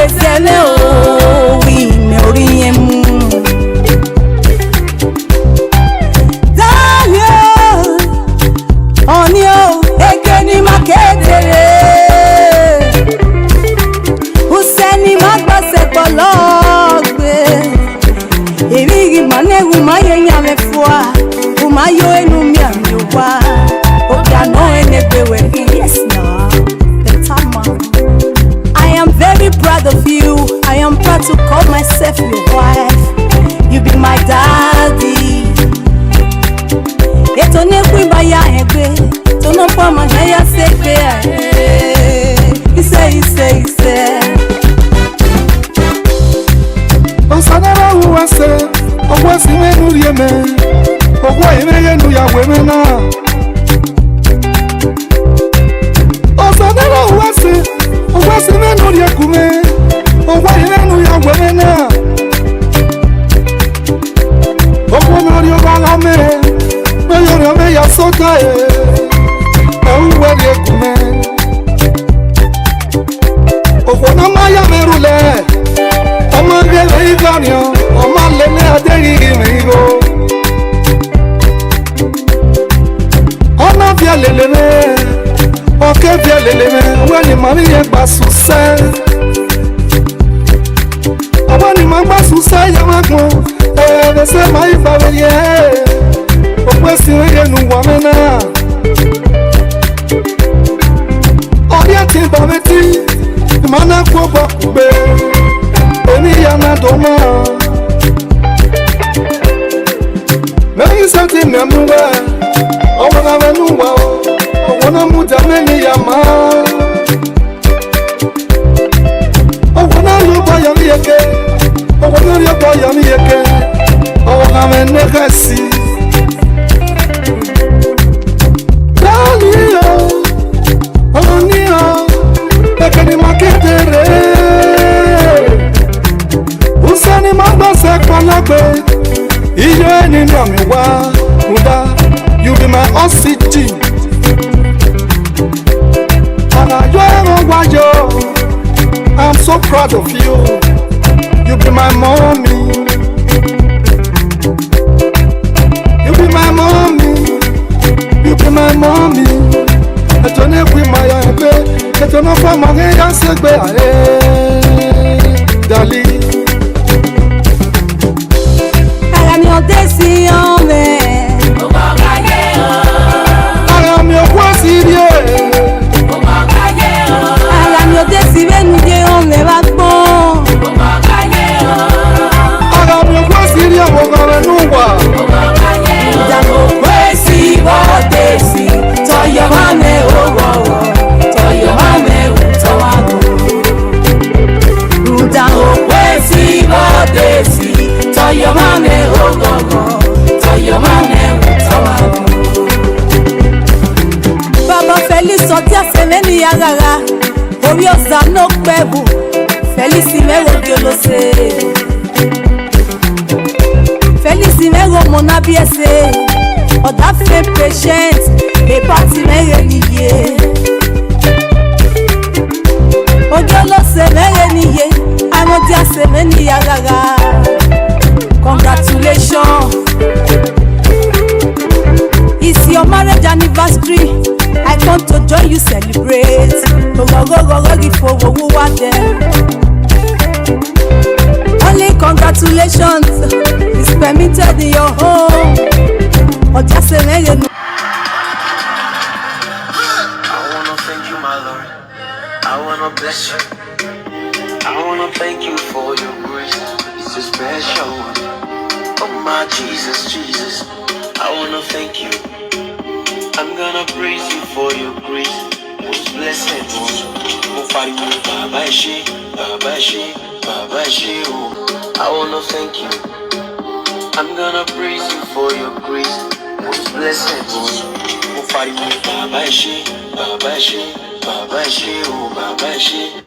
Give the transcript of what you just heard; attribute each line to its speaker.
Speaker 1: ezele o ime oriyemu Daniel onio ekeni maketere Useni magbase pologbe Eri manehu mayenya mefua umayo enu mi amyowa Obiano enebewe yes na Betama I am very proud of you. I am proud to call myself your wife. You be my daddy. Eto ne kwiba ya egbe, to no pa ma ya segbe. Ise.
Speaker 2: Osanara uwase, ogwa simenu rieme, ogwa imegenu ya wemena. Osanara uwase, ogwa simenu riekume, ogwa imegenu ya wemena. Ogwa nori obalame, noyoriome ya soka ogwa riekume. Ogwa namaya merule. Ọmọ gẹ́lẹ̀ ìgbàniàn, ọmọ lẹ́lẹ́ adẹ́rìrì mẹ́rọ. Ọmọ fi àlèlè mẹ́, ọkẹ́ fi àlèlè mẹ́, ọwọ́ ni màá níyẹn gbà sùsẹ́. Ọwọ́ ni màá gbà sùsẹ́ yẹ máa gbọ́n, ẹ̀ẹ́dẹ̀sẹ̀ máa yí bàbá yẹ. Òpó sì ń yẹ nu wà mẹ́ náà. Ọdí àti bàbá tí, ìmọ̀ náà kó bọ̀ kúgbé. Eni yana doma Mei sati memuwe Owana menuwa Owana muda meni yama Owana yoba yami yeke Owana yoba yami yeke Owana menegasi Daniyo Oniyo Ekeni maketere Useni magbase kwalagbe Iye ni nami wa Muda You be my oxygen Anayo ero wayo I'm so proud of you You be my mommy You be my mommy You be my mommy Etone kwi maya ebe Etone fa mange yansegbe ae Dali
Speaker 1: Desi ome
Speaker 2: Omagaye o Arami okwa sirie
Speaker 1: Omagaye o Arami odesi benuje ome bagbon Omagaye o
Speaker 2: Arami okwa sirie wogare nuwa
Speaker 1: Omagaye o Damo kwesi bodesi Toyo mame owowo Toyo mame utowago Damo kwesi bodesi Toyo mame ogogo Toyo mame utowago Baba Felice otia semeni yagara Orí ọ̀sà no pebu Felice mero biolose Felice mero mona biese Oda fe patient E parti mere niye Ogiolose mere niye Amodia semeni yagara Congratulations It's your marriage anniversary I come to join you celebrate Only congratulations is permitted in your home I
Speaker 3: wanna thank you my Lord I wanna bless you I wanna thank you for your grace It's a special one Oh my Jesus, Jesus I wanna thank you I'm gonna praise you for your grace Most blessed one Baba Ishi, Baba Ishi, Baba Ishi I wanna thank you I'm gonna praise you for your grace Most blessed one Baba Ishi, Baba Ishi, Baba Ishi, Baba Ishi